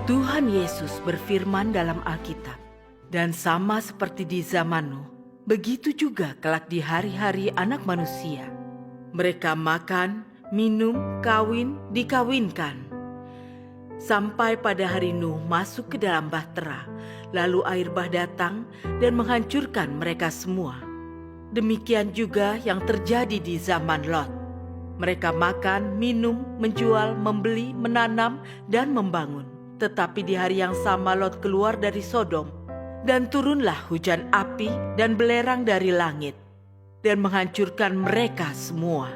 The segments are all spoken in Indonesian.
Tuhan Yesus berfirman dalam Alkitab, "Dan sama seperti di zamanmu, begitu juga kelak di hari-hari Anak Manusia. Mereka makan, minum, kawin, dikawinkan. Sampai pada hari Nuh masuk ke dalam bahtera, lalu air bah datang dan menghancurkan mereka semua. Demikian juga yang terjadi di zaman Lot. Mereka makan, minum, menjual, membeli, menanam, dan membangun. Tetapi di hari yang sama Lot keluar dari Sodom, dan turunlah hujan api dan belerang dari langit, dan menghancurkan mereka semua.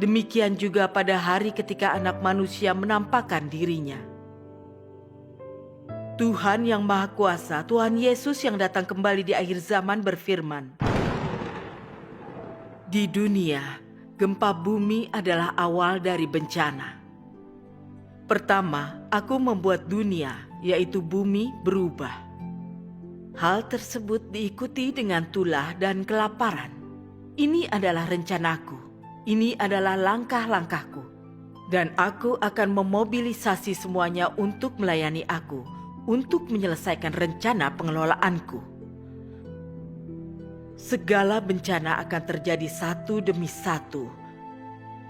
Demikian juga pada hari ketika Anak Manusia menampakkan dirinya." Tuhan yang Maha Kuasa, Tuhan Yesus yang datang kembali di akhir zaman berfirman, "Di dunia, gempa bumi adalah awal dari bencana. Pertama, aku membuat dunia, yaitu bumi, berubah. Hal tersebut diikuti dengan tulah dan kelaparan. Ini adalah rencanaku, ini adalah langkah-langkahku, dan aku akan memobilisasi semuanya untuk melayani aku, untuk menyelesaikan rencana pengelolaanku. Segala bencana akan terjadi satu demi satu.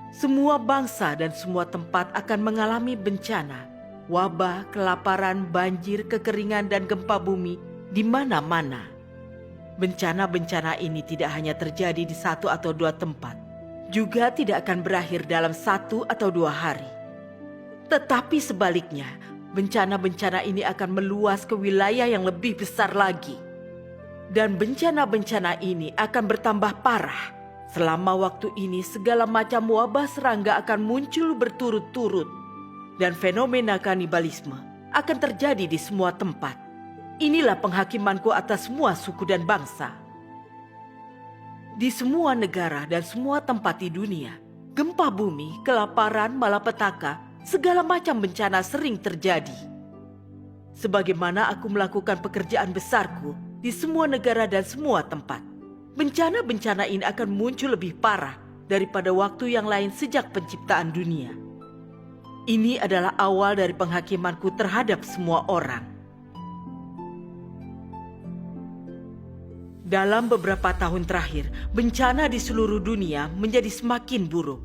Semua bangsa dan semua tempat akan mengalami bencana, wabah, kelaparan, banjir, kekeringan, dan gempa bumi di mana-mana. Bencana-bencana ini tidak hanya terjadi di satu atau dua tempat, juga tidak akan berakhir dalam 1 atau 2 hari. Tetapi sebaliknya, bencana-bencana ini akan meluas ke wilayah yang lebih besar lagi. Dan bencana-bencana ini akan bertambah parah. Selama waktu ini segala macam wabah serangga akan muncul berturut-turut. Dan fenomena kanibalisme akan terjadi di semua tempat. Inilah penghakimanku atas semua suku dan bangsa. Di semua negara dan semua tempat di dunia, gempa bumi, kelaparan, malapetaka, segala macam bencana sering terjadi. Sebagaimana aku melakukan pekerjaan besarku di semua negara dan semua tempat, bencana-bencana ini akan muncul lebih parah daripada waktu yang lain sejak penciptaan dunia. Ini adalah awal dari penghakimanku terhadap semua orang. Dalam beberapa tahun terakhir, bencana di seluruh dunia menjadi semakin buruk.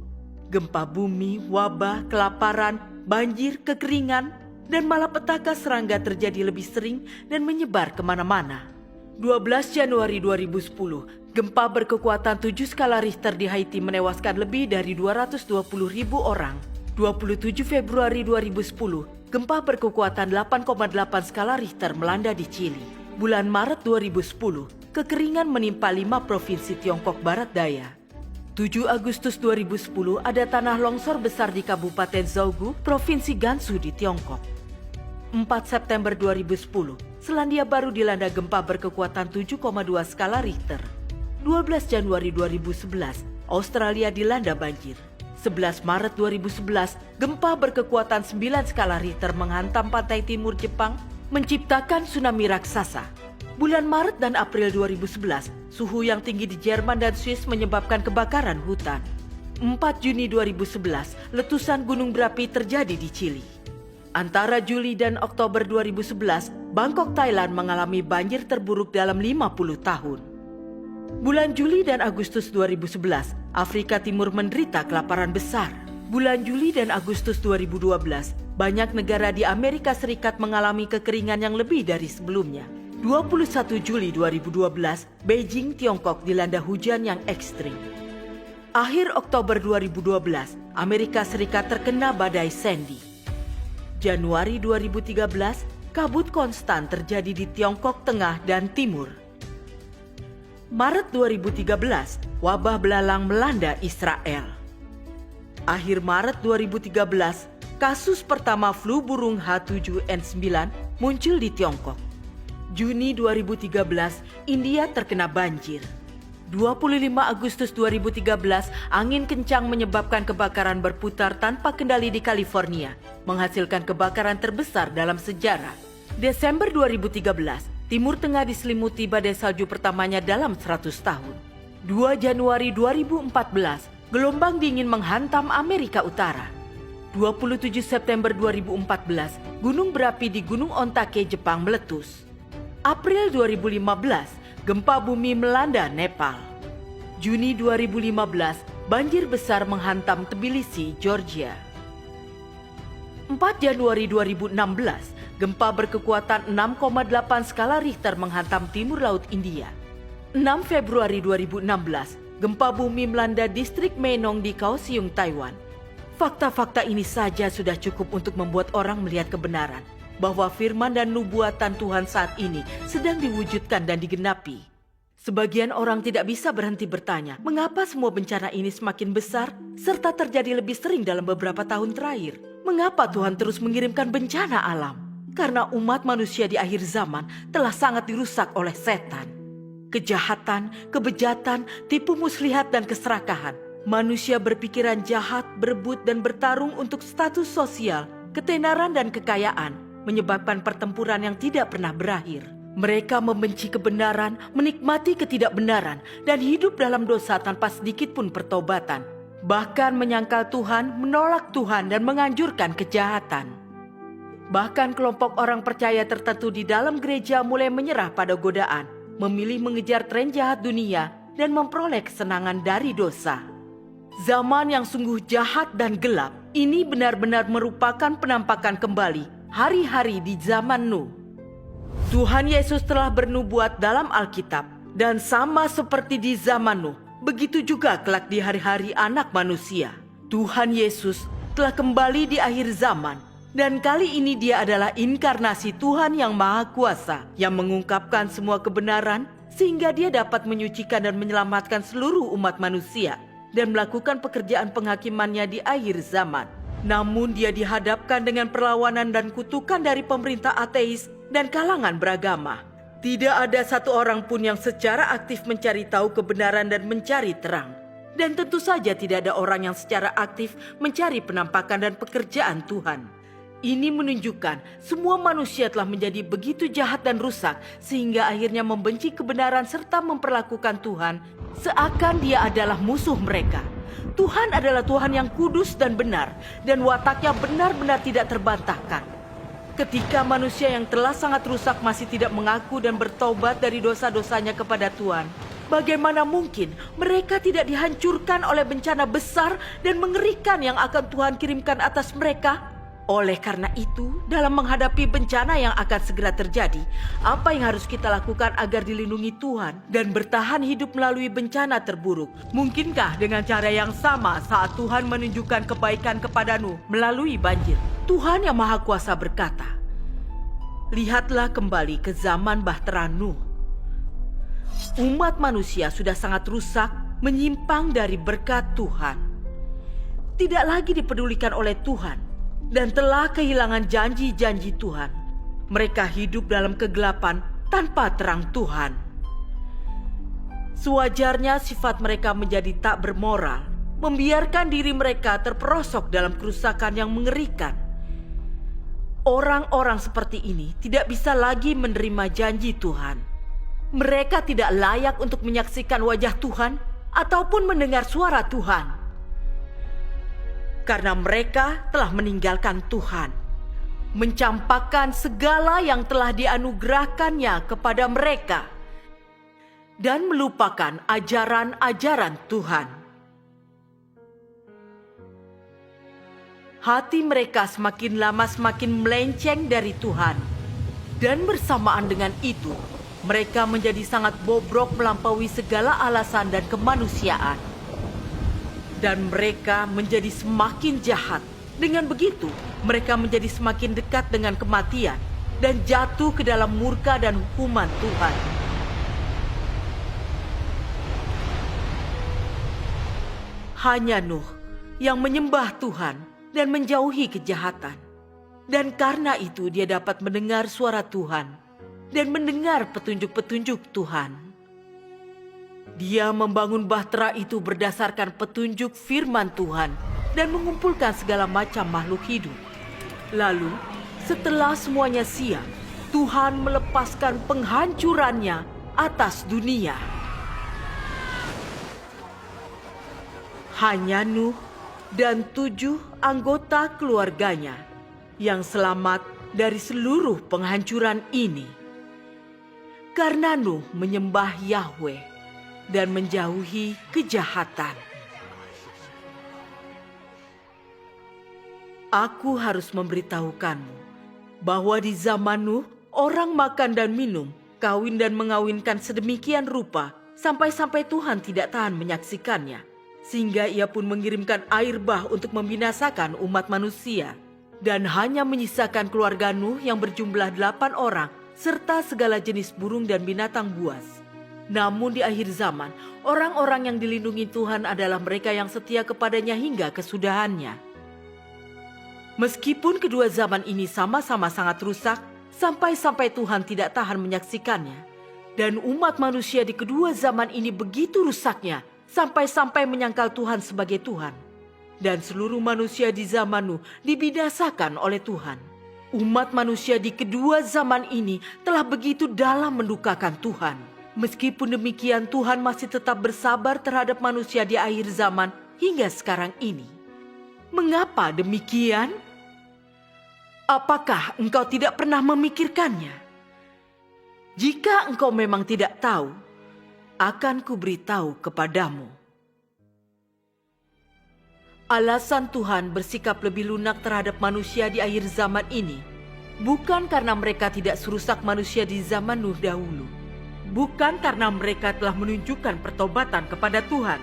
Gempa bumi, wabah, kelaparan, banjir, kekeringan, dan malapetaka serangga terjadi lebih sering dan menyebar kemana-mana. 12 Januari 2010, gempa berkekuatan 7 skala Richter di Haiti menewaskan lebih dari 220.000 orang. 27 Februari 2010, gempa berkekuatan 8,8 skala Richter melanda di Chili. Bulan Maret 2010, kekeringan menimpa 5 provinsi Tiongkok Barat Daya. 7 Agustus 2010, ada tanah longsor besar di Kabupaten Zhougou, Provinsi Gansu di Tiongkok. 4 September 2010, Selandia Baru dilanda gempa berkekuatan 7,2 skala Richter. 12 Januari 2011, Australia dilanda banjir. 11 Maret 2011, gempa berkekuatan 9 skala Richter menghantam pantai timur Jepang, menciptakan tsunami raksasa. Bulan Maret dan April 2011, suhu yang tinggi di Jerman dan Swiss menyebabkan kebakaran hutan. 4 Juni 2011, letusan gunung berapi terjadi di Chili. Antara Juli dan Oktober 2011, Bangkok, Thailand mengalami banjir terburuk dalam 50 tahun. Bulan Juli dan Agustus 2011, Afrika Timur menderita kelaparan besar. Bulan Juli dan Agustus 2012, banyak negara di Amerika Serikat mengalami kekeringan yang lebih dari sebelumnya. 21 Juli 2012, Beijing, Tiongkok dilanda hujan yang ekstrim. Akhir Oktober 2012, Amerika Serikat terkena badai Sandy. Januari 2013, kabut konstan terjadi di Tiongkok Tengah dan Timur. Maret 2013, wabah belalang melanda Israel. Akhir Maret 2013, kasus pertama flu burung H7N9 muncul di Tiongkok. Juni 2013, India terkena banjir. 25 Agustus 2013, angin kencang menyebabkan kebakaran berputar tanpa kendali di California, menghasilkan kebakaran terbesar dalam sejarah. Desember 2013, Timur Tengah diselimuti badai salju pertamanya dalam 100 tahun. 2 Januari 2014, gelombang dingin menghantam Amerika Utara. 27 September 2014, gunung berapi di Gunung Ontake, Jepang meletus. April 2015, gempa bumi melanda Nepal. Juni 2015, banjir besar menghantam Tbilisi, Georgia. 4 Januari 2016, gempa berkekuatan 6,8 skala Richter menghantam timur laut India. 6 Februari 2016, gempa bumi melanda distrik Menong di Kaohsiung, Taiwan. Fakta-fakta ini saja sudah cukup untuk membuat orang melihat kebenaran bahwa firman dan nubuatan Tuhan saat ini sedang diwujudkan dan digenapi. Sebagian orang tidak bisa berhenti bertanya, mengapa semua bencana ini semakin besar serta terjadi lebih sering dalam beberapa tahun terakhir? Mengapa Tuhan terus mengirimkan bencana alam? Karena umat manusia di akhir zaman telah sangat dirusak oleh setan. Kejahatan, kebejatan, tipu muslihat dan keserakahan. Manusia berpikiran jahat, berebut dan bertarung untuk status sosial, ketenaran dan kekayaan, menyebabkan pertempuran yang tidak pernah berakhir. Mereka membenci kebenaran, menikmati ketidakbenaran, dan hidup dalam dosa tanpa sedikit pun pertobatan. Bahkan menyangkal Tuhan, menolak Tuhan dan menganjurkan kejahatan. Bahkan kelompok orang percaya tertentu di dalam gereja mulai menyerah pada godaan, memilih mengejar tren jahat dunia dan memperoleh kesenangan dari dosa. Zaman yang sungguh jahat dan gelap ini benar-benar merupakan penampakan kembali hari-hari di zaman Nuh. Tuhan Yesus telah bernubuat dalam Alkitab, dan sama seperti di zaman Nuh, begitu juga kelak di hari-hari Anak Manusia. Tuhan Yesus telah kembali di akhir zaman, dan kali ini Dia adalah inkarnasi Tuhan yang Maha Kuasa yang mengungkapkan semua kebenaran sehingga Dia dapat menyucikan dan menyelamatkan seluruh umat manusia dan melakukan pekerjaan penghakimannya di akhir zaman. Namun Dia dihadapkan dengan perlawanan dan kutukan dari pemerintah ateis dan kalangan beragama. Tidak ada satu orang pun yang secara aktif mencari tahu kebenaran dan mencari terang. Dan tentu saja tidak ada orang yang secara aktif mencari penampakan dan pekerjaan Tuhan. Ini menunjukkan semua manusia telah menjadi begitu jahat dan rusak sehingga akhirnya membenci kebenaran serta memperlakukan Tuhan seakan Dia adalah musuh mereka. Tuhan adalah Tuhan yang kudus dan benar, dan wataknya benar-benar tidak terbantahkan. Ketika manusia yang telah sangat rusak masih tidak mengaku dan bertobat dari dosa-dosanya kepada Tuhan, bagaimana mungkin mereka tidak dihancurkan oleh bencana besar dan mengerikan yang akan Tuhan kirimkan atas mereka? Oleh karena itu, dalam menghadapi bencana yang akan segera terjadi, apa yang harus kita lakukan agar dilindungi Tuhan dan bertahan hidup melalui bencana terburuk? Mungkinkah dengan cara yang sama saat Tuhan menunjukkan kebaikan kepada Nuh melalui banjir? Tuhan yang Maha Kuasa berkata, "Lihatlah kembali ke zaman bahtera Nuh. Umat manusia sudah sangat rusak, menyimpang dari berkat Tuhan. Tidak lagi dipedulikan oleh Tuhan dan telah kehilangan janji-janji Tuhan. Mereka hidup dalam kegelapan tanpa terang Tuhan. Sewajarnya sifat mereka menjadi tak bermoral, membiarkan diri mereka terperosok dalam kerusakan yang mengerikan. Orang-orang seperti ini tidak bisa lagi menerima janji Tuhan. Mereka tidak layak untuk menyaksikan wajah Tuhan ataupun mendengar suara Tuhan. Karena mereka telah meninggalkan Tuhan, mencampakkan segala yang telah dianugerahkannya kepada mereka, dan melupakan ajaran-ajaran Tuhan. Hati mereka semakin lama semakin melenceng dari Tuhan, dan bersamaan dengan itu, mereka menjadi sangat bobrok melampaui segala alasan dan kemanusiaan. Dan mereka menjadi semakin jahat. Dengan begitu, mereka menjadi semakin dekat dengan kematian dan jatuh ke dalam murka dan hukuman Tuhan. Hanya Nuh yang menyembah Tuhan dan menjauhi kejahatan. Dan karena itu dia dapat mendengar suara Tuhan dan mendengar petunjuk-petunjuk Tuhan. Dia membangun bahtera itu berdasarkan petunjuk firman Tuhan dan mengumpulkan segala macam makhluk hidup. Lalu, setelah semuanya siap, Tuhan melepaskan penghancurannya atas dunia. Hanya Nuh dan 7 anggota keluarganya yang selamat dari seluruh penghancuran ini. Karena Nuh menyembah Yahweh dan menjauhi kejahatan. Aku harus memberitahukanmu bahwa di zaman Nuh, orang makan dan minum, kawin dan mengawinkan sedemikian rupa sampai-sampai Tuhan tidak tahan menyaksikannya. Sehingga ia pun mengirimkan air bah untuk membinasakan umat manusia. Dan hanya menyisakan keluarga Nuh yang berjumlah 8 orang serta segala jenis burung dan binatang buas. Namun di akhir zaman, orang-orang yang dilindungi Tuhan adalah mereka yang setia kepadanya hingga kesudahannya. Meskipun kedua zaman ini sama-sama sangat rusak, sampai-sampai Tuhan tidak tahan menyaksikannya. Dan umat manusia di kedua zaman ini begitu rusaknya, sampai-sampai menyangkal Tuhan sebagai Tuhan. Dan seluruh manusia di zaman Nuh dibinasakan oleh Tuhan. Umat manusia di kedua zaman ini telah begitu dalam mendukakan Tuhan. Meskipun demikian, Tuhan masih tetap bersabar terhadap manusia di akhir zaman hingga sekarang ini. Mengapa demikian? Apakah engkau tidak pernah memikirkannya? Jika engkau memang tidak tahu, akan kuberitahu kepadamu. Alasan Tuhan bersikap lebih lunak terhadap manusia di akhir zaman ini bukan karena mereka tidak serusak manusia di zaman Nuh dahulu. Bukan karena mereka telah menunjukkan pertobatan kepada Tuhan.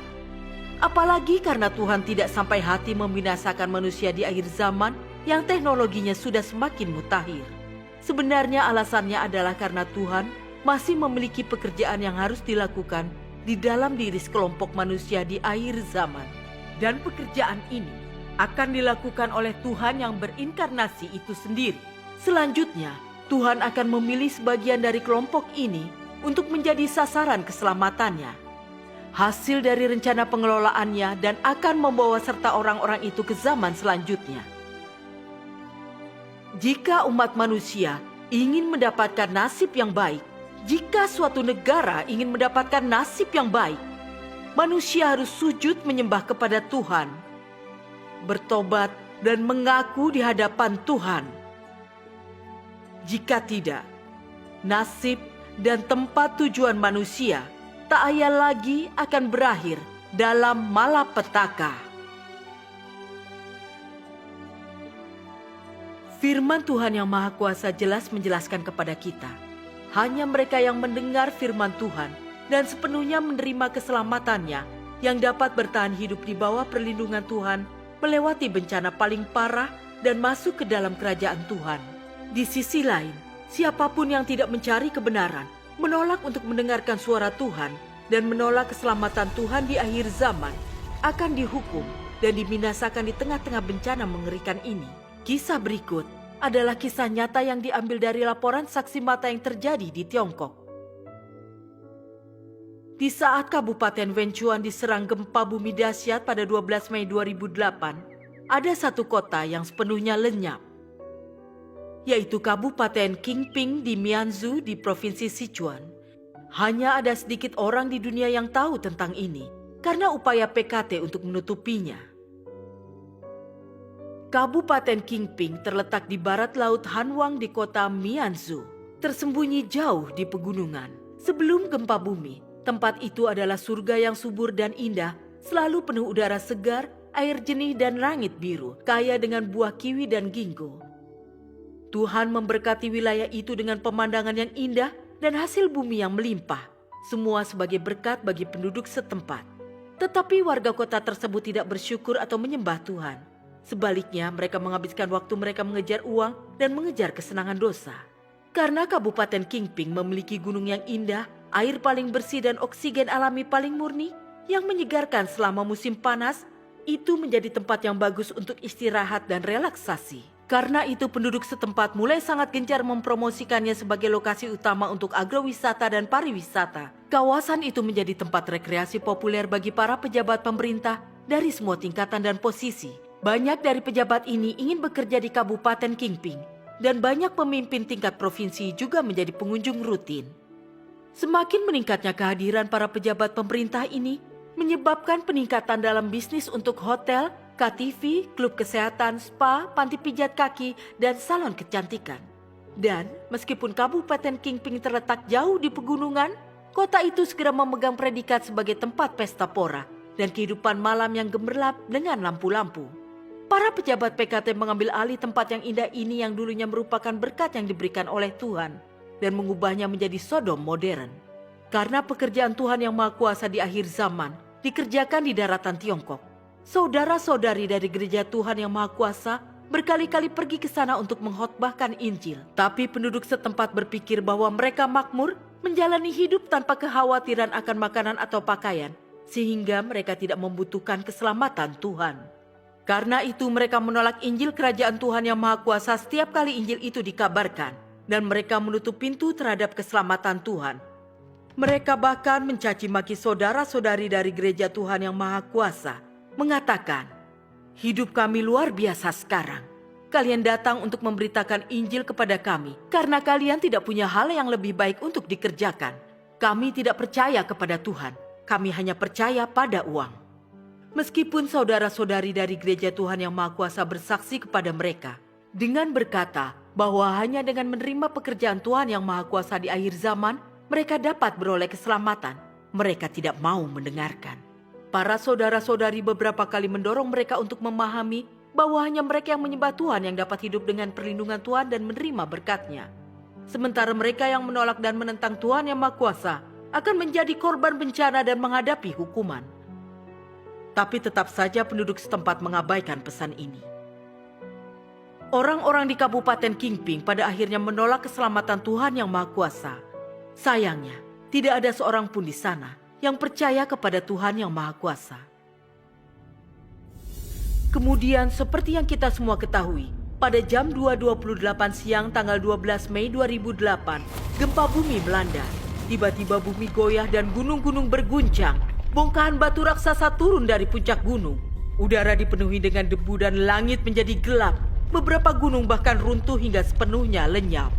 Apalagi karena Tuhan tidak sampai hati membinasakan manusia di akhir zaman yang teknologinya sudah semakin mutakhir. Sebenarnya alasannya adalah karena Tuhan masih memiliki pekerjaan yang harus dilakukan di dalam diri sekelompok manusia di akhir zaman. Dan pekerjaan ini akan dilakukan oleh Tuhan yang berinkarnasi itu sendiri. Selanjutnya, Tuhan akan memilih sebagian dari kelompok ini untuk menjadi sasaran keselamatannya. Hasil dari rencana pengelolaannya dan akan membawa serta orang-orang itu ke zaman selanjutnya. Jika umat manusia ingin mendapatkan nasib yang baik, jika suatu negara ingin mendapatkan nasib yang baik, manusia harus sujud menyembah kepada Tuhan, bertobat dan mengaku di hadapan Tuhan. Jika tidak, nasib dan tempat tujuan manusia tak ayal lagi akan berakhir dalam malapetaka. Firman Tuhan yang Maha Kuasa jelas menjelaskan kepada kita, hanya mereka yang mendengar firman Tuhan dan sepenuhnya menerima keselamatannya yang dapat bertahan hidup di bawah perlindungan Tuhan, melewati bencana paling parah dan masuk ke dalam kerajaan Tuhan. Di sisi lain, siapapun yang tidak mencari kebenaran, menolak untuk mendengarkan suara Tuhan, dan menolak keselamatan Tuhan di akhir zaman, akan dihukum dan dibinasakan di tengah-tengah bencana mengerikan ini. Kisah berikut adalah kisah nyata yang diambil dari laporan saksi mata yang terjadi di Tiongkok. Di saat Kabupaten Wenchuan diserang gempa bumi dahsyat pada 12 Mei 2008, ada satu kota yang sepenuhnya lenyap, yaitu Kabupaten Qingping di Mianzhou di Provinsi Sichuan. Hanya ada sedikit orang di dunia yang tahu tentang ini, karena upaya PKT untuk menutupinya. Kabupaten Qingping terletak di barat laut Hanwang di kota Mianzhou, tersembunyi jauh di pegunungan. Sebelum gempa bumi, tempat itu adalah surga yang subur dan indah, selalu penuh udara segar, air jernih dan langit biru, kaya dengan buah kiwi dan ginkgo. Tuhan memberkati wilayah itu dengan pemandangan yang indah dan hasil bumi yang melimpah, semua sebagai berkat bagi penduduk setempat. Tetapi warga kota tersebut tidak bersyukur atau menyembah Tuhan. Sebaliknya, mereka menghabiskan waktu mereka mengejar uang dan mengejar kesenangan dosa. Karena Kabupaten Qingping memiliki gunung yang indah, air paling bersih dan oksigen alami paling murni yang menyegarkan selama musim panas, itu menjadi tempat yang bagus untuk istirahat dan relaksasi. Karena itu penduduk setempat mulai sangat gencar mempromosikannya sebagai lokasi utama untuk agrowisata dan pariwisata. Kawasan itu menjadi tempat rekreasi populer bagi para pejabat pemerintah dari semua tingkatan dan posisi. Banyak dari pejabat ini ingin bekerja di Kabupaten Qingping, dan banyak pemimpin tingkat provinsi juga menjadi pengunjung rutin. Semakin meningkatnya kehadiran para pejabat pemerintah ini menyebabkan peningkatan dalam bisnis untuk hotel, KTV, klub kesehatan, spa, panti pijat kaki, dan salon kecantikan. Dan meskipun Kabupaten Kingping terletak jauh di pegunungan, kota itu segera memegang predikat sebagai tempat pesta pora dan kehidupan malam yang gemerlap dengan lampu-lampu. Para pejabat PKT mengambil alih tempat yang indah ini yang dulunya merupakan berkat yang diberikan oleh Tuhan dan mengubahnya menjadi Sodom modern. Karena pekerjaan Tuhan yang Maha Kuasa di akhir zaman dikerjakan di daratan Tiongkok, saudara-saudari dari gereja Tuhan yang Maha Kuasa berkali-kali pergi ke sana untuk mengkhotbahkan Injil. Tapi penduduk setempat berpikir bahwa mereka makmur menjalani hidup tanpa kekhawatiran akan makanan atau pakaian, sehingga mereka tidak membutuhkan keselamatan Tuhan. Karena itu mereka menolak Injil kerajaan Tuhan yang Maha Kuasa setiap kali Injil itu dikabarkan, dan mereka menutup pintu terhadap keselamatan Tuhan. Mereka bahkan mencaci maki saudara-saudari dari gereja Tuhan yang Maha Kuasa, mengatakan, "Hidup kami luar biasa sekarang. Kalian datang untuk memberitakan Injil kepada kami karena kalian tidak punya hal yang lebih baik untuk dikerjakan. Kami tidak percaya kepada Tuhan, kami hanya percaya pada uang." Meskipun saudara-saudari dari gereja Tuhan yang Maha Kuasa bersaksi kepada mereka dengan berkata bahwa hanya dengan menerima pekerjaan Tuhan yang Maha Kuasa di akhir zaman, mereka dapat beroleh keselamatan, mereka tidak mau mendengarkan. Para saudara-saudari beberapa kali mendorong mereka untuk memahami bahwa hanya mereka yang menyembah Tuhan yang dapat hidup dengan perlindungan Tuhan dan menerima berkat-Nya. Sementara mereka yang menolak dan menentang Tuhan yang Maha Kuasa akan menjadi korban bencana dan menghadapi hukuman. Tapi tetap saja penduduk setempat mengabaikan pesan ini. Orang-orang di Kabupaten Kingping pada akhirnya menolak keselamatan Tuhan yang Maha Kuasa. Sayangnya, tidak ada seorang pun di sana yang percaya kepada Tuhan yang Maha Kuasa. Kemudian seperti yang kita semua ketahui, pada jam 2.28 siang tanggal 12 Mei 2008, gempa bumi melanda. Tiba-tiba bumi goyah dan gunung-gunung berguncang. Bongkahan batu raksasa turun dari puncak gunung. Udara dipenuhi dengan debu dan langit menjadi gelap. Beberapa gunung bahkan runtuh hingga sepenuhnya lenyap.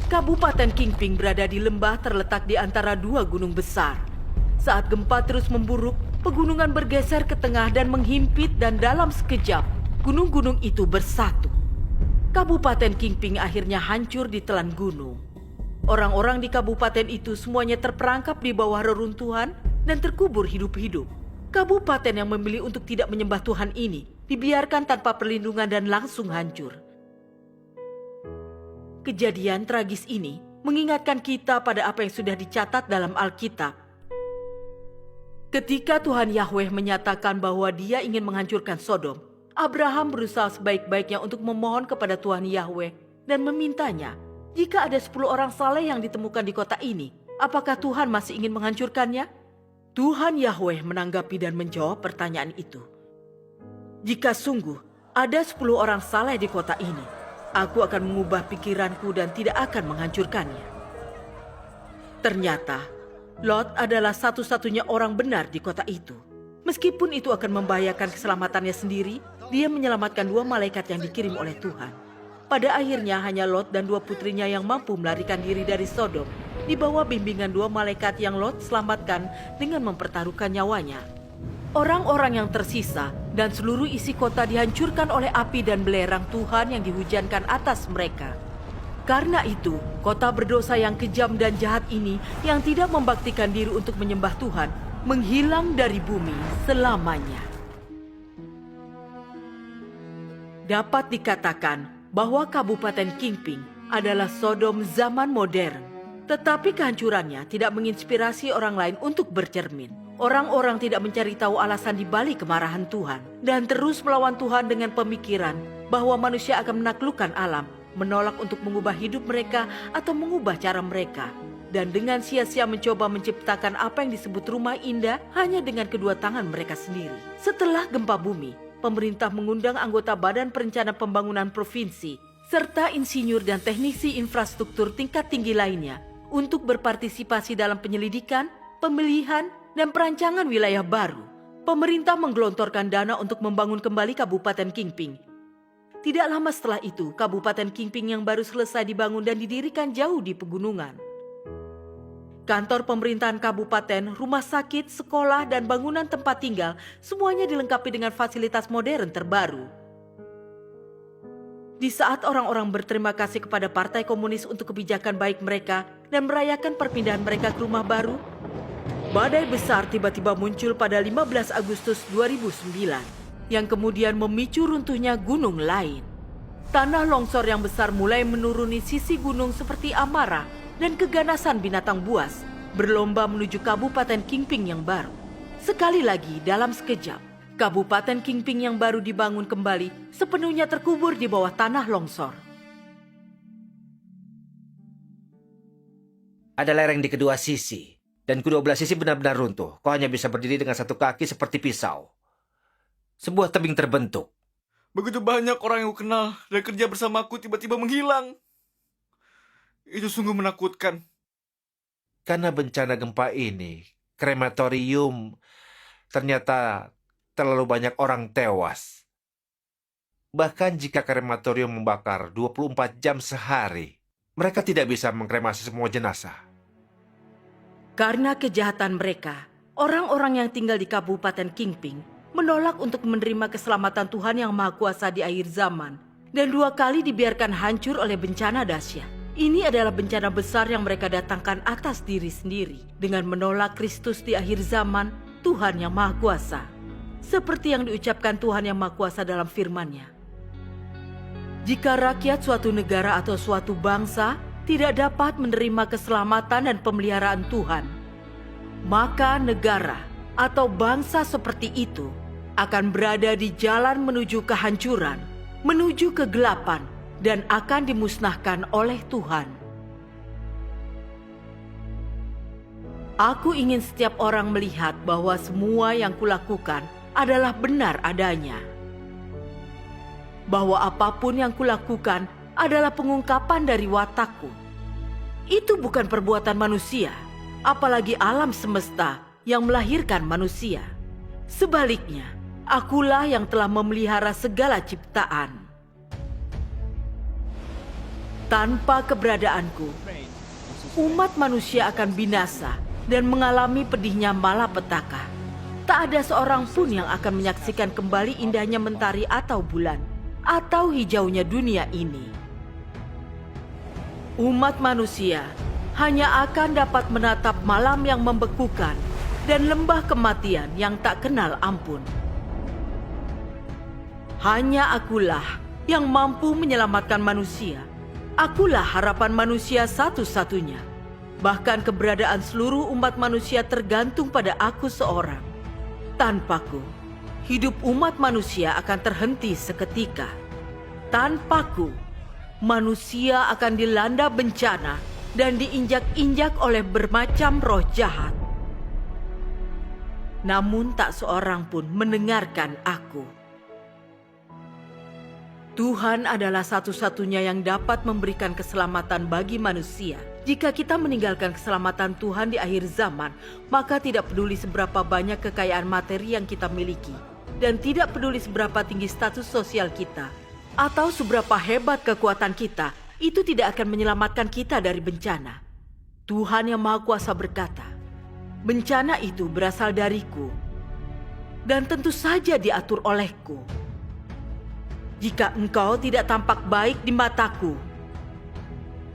Kabupaten Kingping berada di lembah terletak di antara dua gunung besar. Saat gempa terus memburuk, pegunungan bergeser ke tengah dan menghimpit dan dalam sekejap, gunung-gunung itu bersatu. Kabupaten Kingping akhirnya hancur di telan gunung. Orang-orang di kabupaten itu semuanya terperangkap di bawah reruntuhan dan terkubur hidup-hidup. Kabupaten yang memilih untuk tidak menyembah Tuhan ini dibiarkan tanpa perlindungan dan langsung hancur. Kejadian tragis ini mengingatkan kita pada apa yang sudah dicatat dalam Alkitab. Ketika Tuhan Yahweh menyatakan bahwa Dia ingin menghancurkan Sodom, Abraham berusaha sebaik-baiknya untuk memohon kepada Tuhan Yahweh dan memintanya, jika ada 10 orang saleh yang ditemukan di kota ini, apakah Tuhan masih ingin menghancurkannya? Tuhan Yahweh menanggapi dan menjawab pertanyaan itu. Jika sungguh ada 10 orang saleh di kota ini, aku akan mengubah pikiranku dan tidak akan menghancurkannya. Ternyata, Lot adalah satu-satunya orang benar di kota itu. Meskipun itu akan membahayakan keselamatannya sendiri, dia menyelamatkan 2 malaikat yang dikirim oleh Tuhan. Pada akhirnya hanya Lot dan 2 putrinya yang mampu melarikan diri dari Sodom, di bawah bimbingan 2 malaikat yang Lot selamatkan dengan mempertaruhkan nyawanya. Orang-orang yang tersisa dan seluruh isi kota dihancurkan oleh api dan belerang Tuhan yang dihujankan atas mereka. Karena itu, kota berdosa yang kejam dan jahat ini yang tidak membaktikan diri untuk menyembah Tuhan, menghilang dari bumi selamanya. Dapat dikatakan bahwa Kabupaten Kingping adalah Sodom zaman modern. Tetapi kehancurannya tidak menginspirasi orang lain untuk bercermin. Orang-orang tidak mencari tahu alasan di balik kemarahan Tuhan dan terus melawan Tuhan dengan pemikiran bahwa manusia akan menaklukkan alam, menolak untuk mengubah hidup mereka atau mengubah cara mereka, dan dengan sia-sia mencoba menciptakan apa yang disebut rumah indah hanya dengan kedua tangan mereka sendiri. Setelah gempa bumi, pemerintah mengundang anggota Badan Perencanaan Pembangunan Provinsi serta insinyur dan teknisi infrastruktur tingkat tinggi lainnya untuk berpartisipasi dalam penyelidikan, pemilihan, dan perancangan wilayah baru. Pemerintah menggelontorkan dana untuk membangun kembali Kabupaten Kingping. Tidak lama setelah itu, Kabupaten Kingping yang baru selesai dibangun dan didirikan jauh di pegunungan. Kantor pemerintahan kabupaten, rumah sakit, sekolah, dan bangunan tempat tinggal semuanya dilengkapi dengan fasilitas modern terbaru. Di saat orang-orang berterima kasih kepada Partai Komunis untuk kebijakan baik mereka dan merayakan perpindahan mereka ke rumah baru, badai besar tiba-tiba muncul pada 15 Agustus 2009 yang kemudian memicu runtuhnya gunung lain. Tanah longsor yang besar mulai menuruni sisi gunung seperti amarah dan keganasan binatang buas berlomba menuju Kabupaten Kingping yang baru. Sekali lagi dalam sekejap, Kabupaten Kingping yang baru dibangun kembali sepenuhnya terkubur di bawah tanah longsor. Ada lereng di kedua sisi, dan kedua belah sisi benar-benar runtuh. Kau hanya bisa berdiri dengan satu kaki seperti pisau. Sebuah tebing terbentuk. Begitu banyak orang yang aku kenal dan kerja bersamaku tiba-tiba menghilang. Itu sungguh menakutkan. Karena bencana gempa ini, krematorium ternyata terlalu banyak orang tewas. Bahkan jika krematorium membakar 24 jam sehari, mereka tidak bisa mengkremasi semua jenazah. Karena kejahatan mereka, orang-orang yang tinggal di Kabupaten Kingping menolak untuk menerima keselamatan Tuhan yang Maha Kuasa di akhir zaman dan 2 kali dibiarkan hancur oleh bencana dahsyat. Ini adalah bencana besar yang mereka datangkan atas diri sendiri dengan menolak Kristus di akhir zaman, Tuhan yang Maha Kuasa. Seperti yang diucapkan Tuhan yang Maha Kuasa dalam firman-Nya. Jika rakyat suatu negara atau suatu bangsa tidak dapat menerima keselamatan dan pemeliharaan Tuhan, maka negara atau bangsa seperti itu akan berada di jalan menuju kehancuran, menuju kegelapan, dan akan dimusnahkan oleh Tuhan. Aku ingin setiap orang melihat bahwa semua yang kulakukan adalah benar adanya. Bahwa apapun yang kulakukan adalah pengungkapan dari watakku. Itu bukan perbuatan manusia, apalagi alam semesta yang melahirkan manusia. Sebaliknya, akulah yang telah memelihara segala ciptaan. Tanpa keberadaanku, umat manusia akan binasa dan mengalami pedihnya malapetaka. Tak ada seorang pun yang akan menyaksikan kembali indahnya mentari atau bulan, atau hijaunya dunia ini. Umat manusia hanya akan dapat menatap malam yang membekukan dan lembah kematian yang tak kenal ampun. Hanya akulah yang mampu menyelamatkan manusia. Akulah harapan manusia satu-satunya. Bahkan keberadaan seluruh umat manusia tergantung pada aku seorang. Tanpaku, hidup umat manusia akan terhenti seketika. Tanpaku, manusia akan dilanda bencana dan diinjak-injak oleh bermacam roh jahat. Namun tak seorang pun mendengarkan aku. Tuhan adalah satu-satunya yang dapat memberikan keselamatan bagi manusia. Jika kita meninggalkan keselamatan Tuhan di akhir zaman, maka tidak peduli seberapa banyak kekayaan materi yang kita miliki, dan tidak peduli seberapa tinggi status sosial kita, atau seberapa hebat kekuatan kita, itu tidak akan menyelamatkan kita dari bencana. Tuhan yang Maha Kuasa berkata, bencana itu berasal dariku, dan tentu saja diatur olehku. Jika engkau tidak tampak baik di mataku,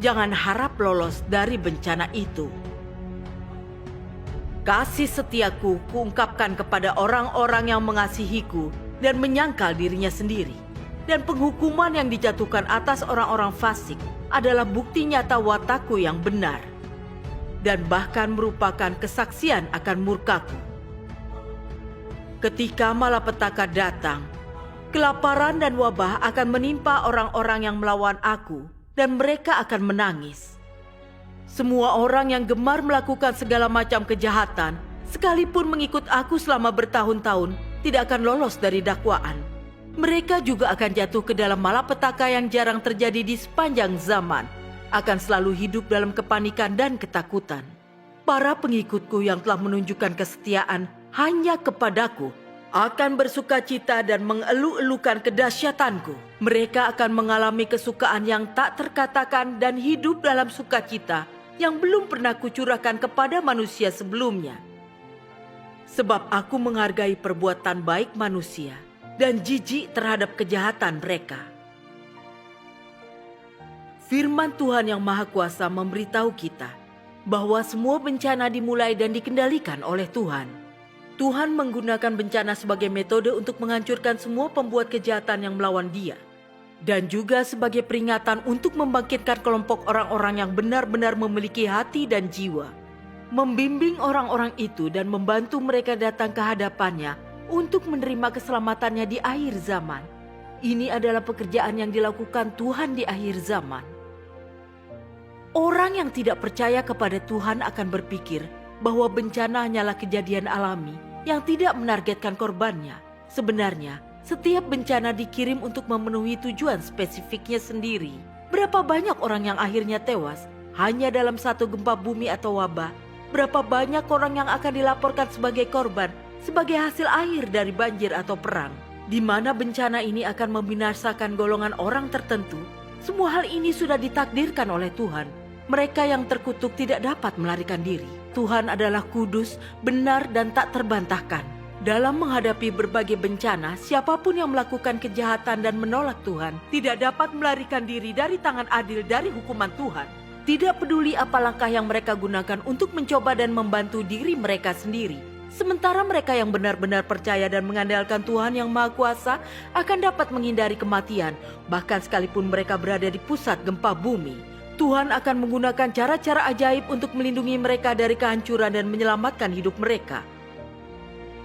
jangan harap lolos dari bencana itu. Kasih setiaku kuungkapkan kepada orang-orang yang mengasihiku dan menyangkal dirinya sendiri. Dan penghukuman yang dijatuhkan atas orang-orang fasik adalah bukti nyata watakku yang benar. Dan bahkan merupakan kesaksian akan murkaku. Ketika malapetaka datang, kelaparan dan wabah akan menimpa orang-orang yang melawan aku, dan mereka akan menangis. Semua orang yang gemar melakukan segala macam kejahatan, sekalipun mengikut aku selama bertahun-tahun, tidak akan lolos dari dakwaan. Mereka juga akan jatuh ke dalam malapetaka yang jarang terjadi di sepanjang zaman, akan selalu hidup dalam kepanikan dan ketakutan. Para pengikutku yang telah menunjukkan kesetiaan hanya kepadaku, akan bersukacita dan mengeluh-elukan kedahsyatanku. Mereka akan mengalami kesukaan yang tak terkatakan dan hidup dalam sukacita yang belum pernah kucurahkan kepada manusia sebelumnya. Sebab aku menghargai perbuatan baik manusia dan jijik terhadap kejahatan mereka. Firman Tuhan yang Maha Kuasa memberitahu kita bahwa semua bencana dimulai dan dikendalikan oleh Tuhan. Tuhan menggunakan bencana sebagai metode untuk menghancurkan semua pembuat kejahatan yang melawan Dia, dan juga sebagai peringatan untuk membangkitkan kelompok orang-orang yang benar-benar memiliki hati dan jiwa, membimbing orang-orang itu dan membantu mereka datang ke hadapannya untuk menerima keselamatannya di akhir zaman. Ini adalah pekerjaan yang dilakukan Tuhan di akhir zaman. Orang yang tidak percaya kepada Tuhan akan berpikir bahwa bencana hanyalah kejadian alami yang tidak menargetkan korbannya. Sebenarnya, setiap bencana dikirim untuk memenuhi tujuan spesifiknya sendiri. Berapa banyak orang yang akhirnya tewas hanya dalam satu gempa bumi atau wabah? Berapa banyak orang yang akan dilaporkan sebagai korban sebagai hasil akhir dari banjir atau perang, di mana bencana ini akan membinasakan golongan orang tertentu? Semua hal ini sudah ditakdirkan oleh Tuhan. Mereka yang terkutuk tidak dapat melarikan diri. Tuhan adalah kudus, benar, dan tak terbantahkan. Dalam menghadapi berbagai bencana, siapapun yang melakukan kejahatan dan menolak Tuhan tidak dapat melarikan diri dari tangan adil dari hukuman Tuhan. Tidak peduli apa langkah yang mereka gunakan untuk mencoba dan membantu diri mereka sendiri. Sementara mereka yang benar-benar percaya dan mengandalkan Tuhan yang Maha Kuasa akan dapat menghindari kematian, bahkan sekalipun mereka berada di pusat gempa bumi. Tuhan akan menggunakan cara-cara ajaib untuk melindungi mereka dari kehancuran dan menyelamatkan hidup mereka.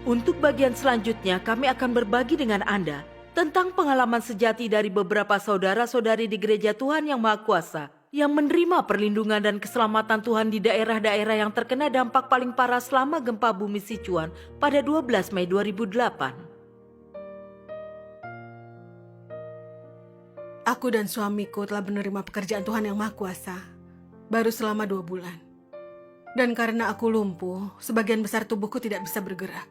Untuk bagian selanjutnya, kami akan berbagi dengan Anda tentang pengalaman sejati dari beberapa saudara-saudari di Gereja Tuhan yang Maha Kuasa yang menerima perlindungan dan keselamatan Tuhan di daerah-daerah yang terkena dampak paling parah selama gempa bumi Sichuan pada 12 Mei 2008. Aku dan suamiku telah menerima pekerjaan Tuhan yang Maha Kuasa baru selama 2 bulan. Dan karena aku lumpuh, sebagian besar tubuhku tidak bisa bergerak.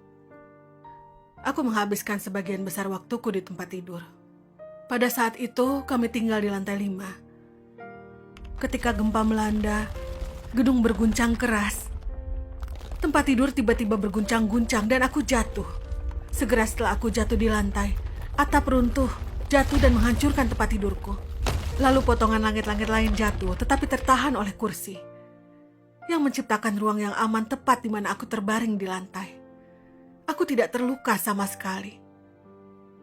Aku menghabiskan sebagian besar waktuku di tempat tidur. Pada saat itu, kami tinggal di lantai 5. Ketika gempa melanda, gedung berguncang keras. Tempat tidur tiba-tiba berguncang-guncang dan aku jatuh. Segera setelah aku jatuh di lantai, atap runtuh, jatuh dan menghancurkan tempat tidurku. Lalu potongan langit-langit lain jatuh, tetapi tertahan oleh kursi, yang menciptakan ruang yang aman tepat di mana aku terbaring di lantai. Aku tidak terluka sama sekali.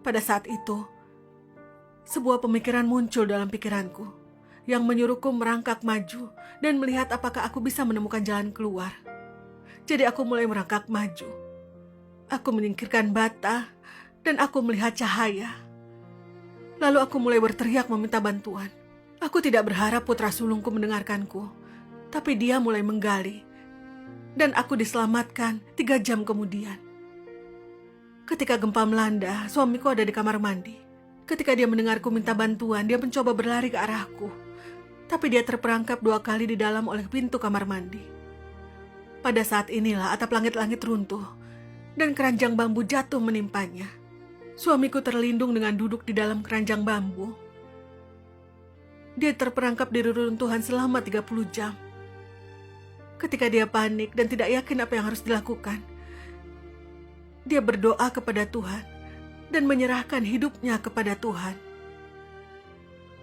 Pada saat itu, sebuah pemikiran muncul dalam pikiranku, yang menyuruhku merangkak maju dan melihat apakah aku bisa menemukan jalan keluar. Jadi aku mulai merangkak maju. Aku menyingkirkan bata, dan aku melihat cahaya. Lalu aku mulai berteriak meminta bantuan. Aku tidak berharap putra sulungku mendengarkanku, tapi dia mulai menggali, dan aku diselamatkan 3 jam kemudian. Ketika gempa melanda, suamiku ada di kamar mandi. Ketika dia mendengarku minta bantuan, dia mencoba berlari ke arahku, tapi dia terperangkap 2 kali di dalam oleh pintu kamar mandi. Pada saat inilah atap langit-langit runtuh, dan keranjang bambu jatuh menimpanya. Suamiku terlindung dengan duduk di dalam keranjang bambu. Dia terperangkap di reruntuhan selama 30 jam. Ketika dia panik dan tidak yakin apa yang harus dilakukan, dia berdoa kepada Tuhan dan menyerahkan hidupnya kepada Tuhan.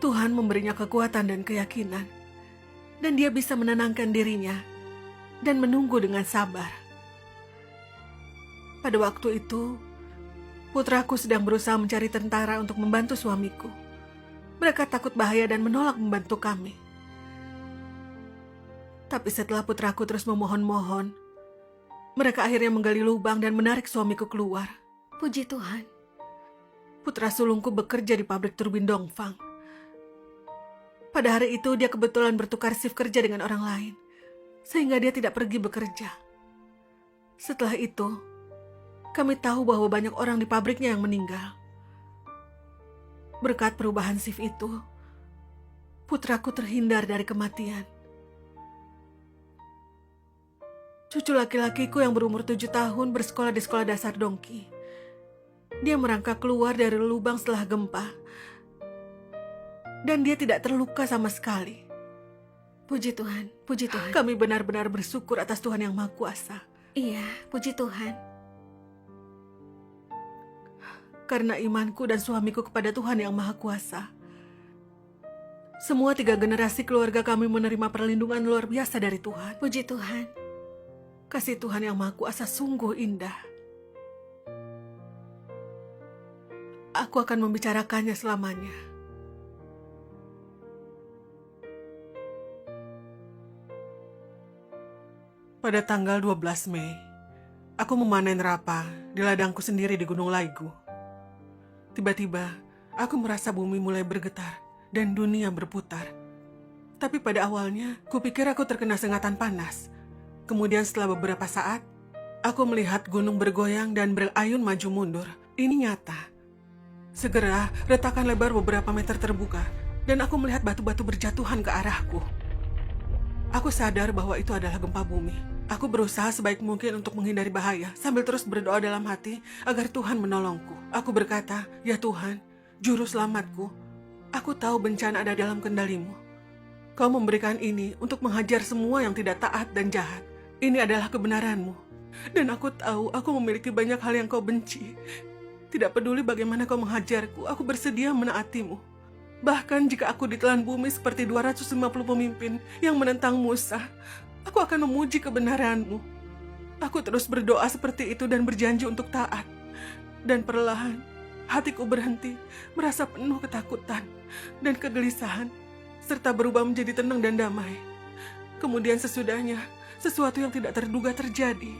Tuhan memberinya kekuatan dan keyakinan, dan dia bisa menenangkan dirinya dan menunggu dengan sabar. Pada waktu itu, putraku sedang berusaha mencari tentara untuk membantu suamiku. Mereka takut bahaya dan menolak membantu kami. Tapi setelah putraku terus memohon-mohon, mereka akhirnya menggali lubang dan menarik suamiku keluar. Puji Tuhan. Putra sulungku bekerja di pabrik turbin Dongfang. Pada hari itu dia kebetulan bertukar shift kerja dengan orang lain, sehingga dia tidak pergi bekerja. Setelah itu, kami tahu bahwa banyak orang di pabriknya yang meninggal. Berkat perubahan shift itu, putraku terhindar dari kematian. Cucu laki-lakiku yang berumur 7 tahun bersekolah di sekolah dasar Dongki. Dia merangkak keluar dari lubang setelah gempa, dan dia tidak terluka sama sekali. Puji Tuhan, puji Tuhan. Kami benar-benar bersyukur atas Tuhan yang Maha Kuasa. Iya, puji Tuhan. Karena imanku dan suamiku kepada Tuhan yang Maha Kuasa, semua 3 generasi keluarga kami menerima perlindungan luar biasa dari Tuhan. Puji Tuhan. Kasih Tuhan yang Maha Kuasa sungguh indah. Aku akan membicarakannya selamanya. Pada tanggal 12 Mei, aku memanen rapa di ladangku sendiri di Gunung Laigu. Tiba-tiba, aku merasa bumi mulai bergetar dan dunia berputar. Tapi pada awalnya, kupikir aku terkena sengatan panas. Kemudian setelah beberapa saat, aku melihat gunung bergoyang dan berayun maju mundur. Ini nyata. Segera, retakan lebar beberapa meter terbuka, dan aku melihat batu-batu berjatuhan ke arahku. Aku sadar bahwa itu adalah gempa bumi. Aku berusaha sebaik mungkin untuk menghindari bahaya, sambil terus berdoa dalam hati agar Tuhan menolongku. Aku berkata, "Ya Tuhan, Juru Selamatku, aku tahu bencana ada dalam kendali-Mu. Kau memberikan ini untuk menghajar semua yang tidak taat dan jahat. Ini adalah kebenaran-Mu. Dan aku tahu aku memiliki banyak hal yang Kau benci. Tidak peduli bagaimana Kau menghajarku, aku bersedia menaati-Mu. Bahkan jika aku ditelan bumi seperti 250 pemimpin yang menentang Musa, aku akan memuji kebenaran-Mu." Aku terus berdoa seperti itu dan berjanji untuk taat. Dan perlahan, hatiku berhenti, merasa penuh ketakutan dan kegelisahan, serta berubah menjadi tenang dan damai. Kemudian sesudahnya, sesuatu yang tidak terduga terjadi.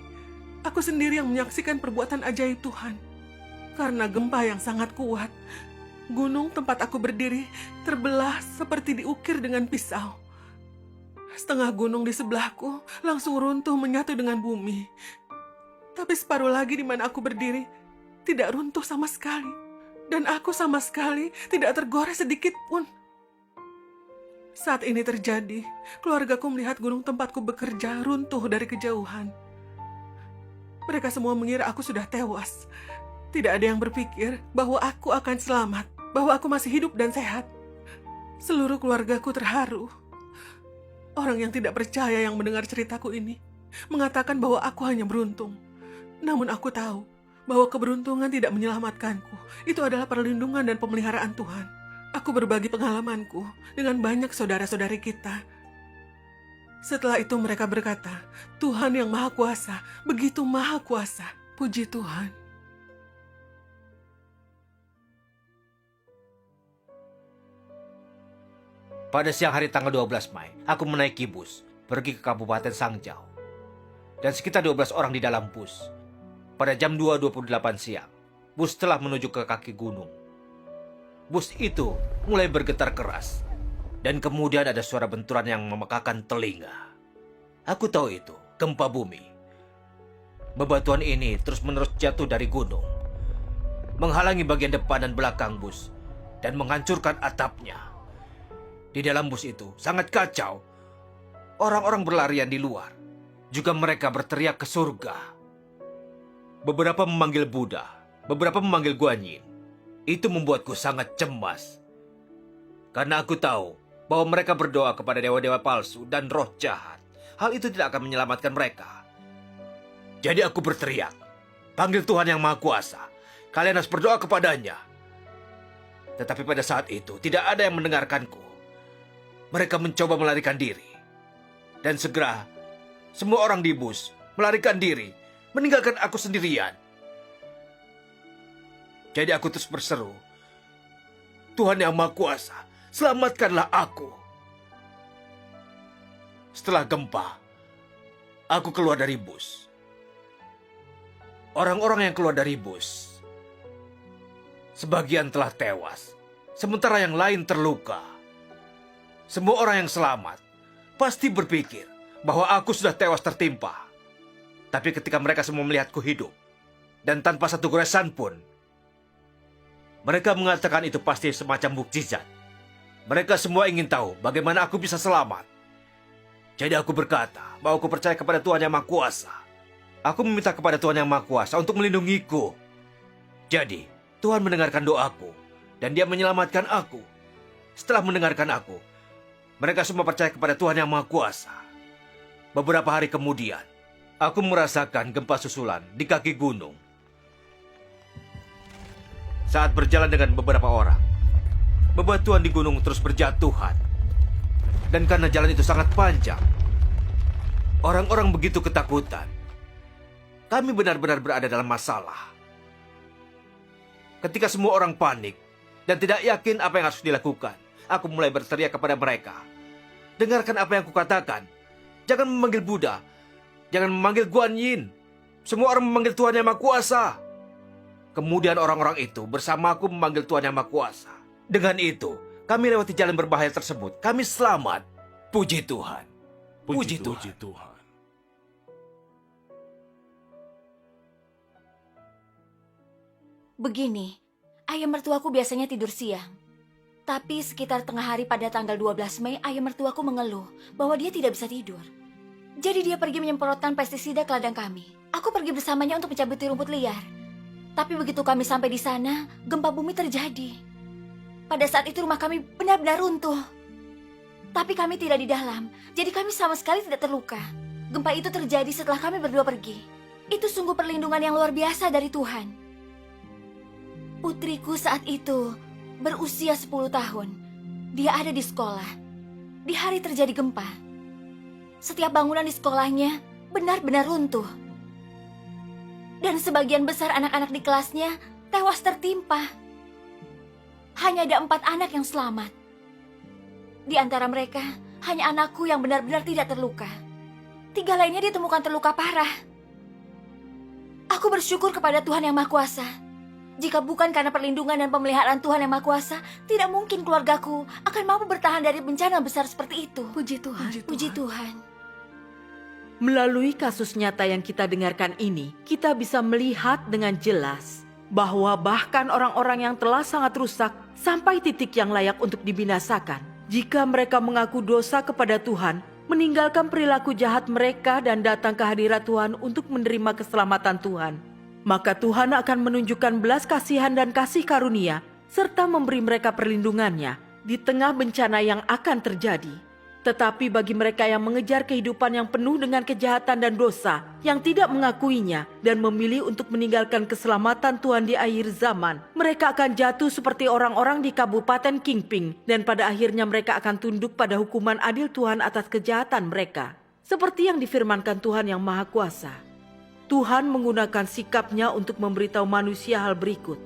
Aku sendiri yang menyaksikan perbuatan ajaib Tuhan. Karena gempa yang sangat kuat, gunung tempat aku berdiri terbelah seperti diukir dengan pisau. Setengah gunung di sebelahku langsung runtuh menyatu dengan bumi. Tapi separuh lagi di mana aku berdiri tidak runtuh sama sekali. Dan aku sama sekali tidak tergores sedikit pun. Saat ini terjadi, keluargaku melihat gunung tempatku bekerja runtuh dari kejauhan. Mereka semua mengira aku sudah tewas. Tidak ada yang berpikir bahwa aku akan selamat, bahwa aku masih hidup dan sehat. Seluruh keluargaku terharu. Orang yang tidak percaya yang mendengar ceritaku ini mengatakan bahwa aku hanya beruntung. Namun aku tahu bahwa keberuntungan tidak menyelamatkanku. Itu adalah perlindungan dan pemeliharaan Tuhan. Aku berbagi pengalamanku dengan banyak saudara-saudari kita. Setelah itu mereka berkata, "Tuhan yang Maha Kuasa, begitu Maha Kuasa." Puji Tuhan. Pada siang hari tanggal 12 Mei, aku menaiki bus, pergi ke Kabupaten Sangjau. Dan sekitar 12 orang di dalam bus. Pada jam 2.28 siang, bus telah menuju ke kaki gunung. Bus itu mulai bergetar keras. Dan kemudian ada suara benturan yang memekakan telinga. Aku tahu itu, gempa bumi. Bebatuan ini terus-menerus jatuh dari gunung, menghalangi bagian depan dan belakang bus, dan menghancurkan atapnya. Di dalam bus itu sangat kacau. Orang-orang berlarian di luar. Juga mereka berteriak ke surga. Beberapa memanggil Buddha, beberapa memanggil Guanyin. Itu membuatku sangat cemas. Karena aku tahu bahwa mereka berdoa kepada dewa-dewa palsu dan roh jahat. Hal itu tidak akan menyelamatkan mereka. Jadi aku berteriak, "Panggil Tuhan yang Maha Kuasa. Kalian harus berdoa kepadanya." Tetapi pada saat itu tidak ada yang mendengarkanku. Mereka mencoba melarikan diri. Dan segera, semua orang di bus melarikan diri, meninggalkan aku sendirian. Jadi aku terus berseru, "Tuhan yang Maha Kuasa, selamatkanlah aku." Setelah gempa, aku keluar dari bus. Orang-orang yang keluar dari bus, sebagian telah tewas, sementara yang lain terluka. Semua orang yang selamat pasti berpikir bahwa aku sudah tewas tertimpa. Tapi ketika mereka semua melihatku hidup, dan tanpa satu goresan pun, mereka mengatakan itu pasti semacam mukjizat. Mereka semua ingin tahu bagaimana aku bisa selamat. Jadi aku berkata bahwa aku percaya kepada Tuhan yang Maha Kuasa. Aku meminta kepada Tuhan yang Maha Kuasa untuk melindungiku. Jadi, Tuhan mendengarkan doaku, dan Dia menyelamatkan aku. Setelah mendengarkan aku, Mereka semua percaya kepada Tuhan Yang Maha Kuasa. Beberapa hari kemudian, aku merasakan gempa susulan di kaki gunung. Saat berjalan dengan beberapa orang, bebatuan di gunung terus berjatuhan. Dan karena jalan itu sangat panjang, orang-orang begitu ketakutan. Kami benar-benar berada dalam masalah. Ketika semua orang panik dan tidak yakin apa yang harus dilakukan, aku mulai berteriak kepada mereka. Dengarkan apa yang kukatakan. Jangan memanggil Buddha. Jangan memanggil Guan Yin. Semua orang memanggil Tuhan Yang Maha Kuasa. Kemudian orang-orang itu bersamaku memanggil Tuhan Yang Maha Kuasa. Dengan itu, kami lewati jalan berbahaya tersebut. Kami selamat. Puji Tuhan. Puji Tuhan. Begini, ayah mertuaku biasanya tidur siang. Tapi sekitar tengah hari pada tanggal 12 Mei, ayah mertuaku mengeluh bahwa dia tidak bisa tidur. Jadi dia pergi menyemprotkan pestisida ke ladang kami. Aku pergi bersamanya untuk mencabuti rumput liar. Tapi begitu kami sampai di sana, gempa bumi terjadi. Pada saat itu rumah kami benar-benar runtuh. Tapi kami tidak di dalam, jadi kami sama sekali tidak terluka. Gempa itu terjadi setelah kami berdua pergi. Itu sungguh perlindungan yang luar biasa dari Tuhan. Putriku saat itu berusia 10 tahun. Dia ada di sekolah. Di hari terjadi gempa. Setiap bangunan di sekolahnya benar-benar runtuh. Dan sebagian besar anak-anak di kelasnya tewas tertimpa. Hanya ada 4 anak yang selamat. Di antara mereka, hanya anakku yang benar-benar tidak terluka. 3 lainnya ditemukan terluka parah. Aku bersyukur kepada Tuhan Yang Maha Kuasa. Jika bukan karena perlindungan dan pemeliharaan Tuhan Yang Maha Kuasa, tidak mungkin keluargaku akan mampu bertahan dari bencana besar seperti itu. Puji Tuhan. Puji Tuhan. Melalui kasus nyata yang kita dengarkan ini, kita bisa melihat dengan jelas bahwa bahkan orang-orang yang telah sangat rusak sampai titik yang layak untuk dibinasakan, jika mereka mengaku dosa kepada Tuhan, meninggalkan perilaku jahat mereka dan datang ke hadirat Tuhan untuk menerima keselamatan Tuhan, maka Tuhan akan menunjukkan belas kasihan dan kasih karunia serta memberi mereka perlindungannya di tengah bencana yang akan terjadi. Tetapi bagi mereka yang mengejar kehidupan yang penuh dengan kejahatan dan dosa, yang tidak mengakuinya dan memilih untuk meninggalkan keselamatan Tuhan di akhir zaman, mereka akan jatuh seperti orang-orang di Kabupaten Kingping, dan pada akhirnya mereka akan tunduk pada hukuman adil Tuhan atas kejahatan mereka. Seperti yang difirmankan Tuhan Yang Maha Kuasa. Tuhan menggunakan sikapnya untuk memberitahu manusia hal berikut.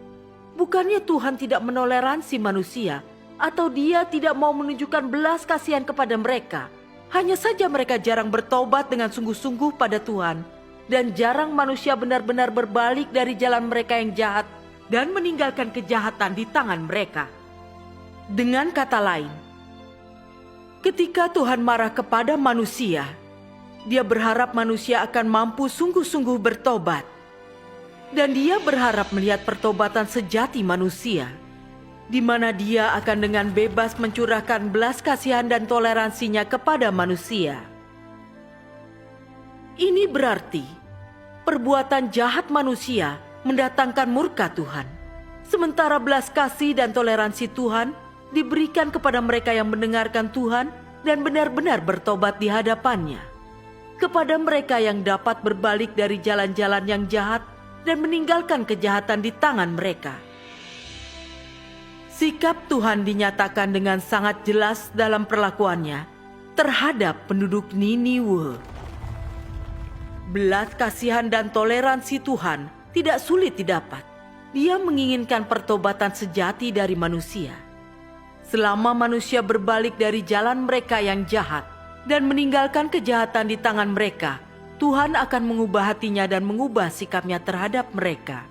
Bukannya Tuhan tidak menoleransi manusia, atau dia tidak mau menunjukkan belas kasihan kepada mereka. Hanya saja mereka jarang bertobat dengan sungguh-sungguh pada Tuhan, dan jarang manusia benar-benar berbalik dari jalan mereka yang jahat dan meninggalkan kejahatan di tangan mereka. Dengan kata lain, ketika Tuhan marah kepada manusia, Dia berharap manusia akan mampu sungguh-sungguh bertobat. Dan Dia berharap melihat pertobatan sejati manusia, di mana Dia akan dengan bebas mencurahkan belas kasihan dan toleransinya kepada manusia. Ini berarti perbuatan jahat manusia mendatangkan murka Tuhan, sementara belas kasih dan toleransi Tuhan diberikan kepada mereka yang mendengarkan Tuhan dan benar-benar bertobat di hadapannya, kepada mereka yang dapat berbalik dari jalan-jalan yang jahat dan meninggalkan kejahatan di tangan mereka. Sikap Tuhan dinyatakan dengan sangat jelas dalam perlakuannya terhadap penduduk Niniwe. Belas kasihan dan toleransi Tuhan tidak sulit didapat. Dia menginginkan pertobatan sejati dari manusia. Selama manusia berbalik dari jalan mereka yang jahat dan meninggalkan kejahatan di tangan mereka, Tuhan akan mengubah hatinya dan mengubah sikapnya terhadap mereka.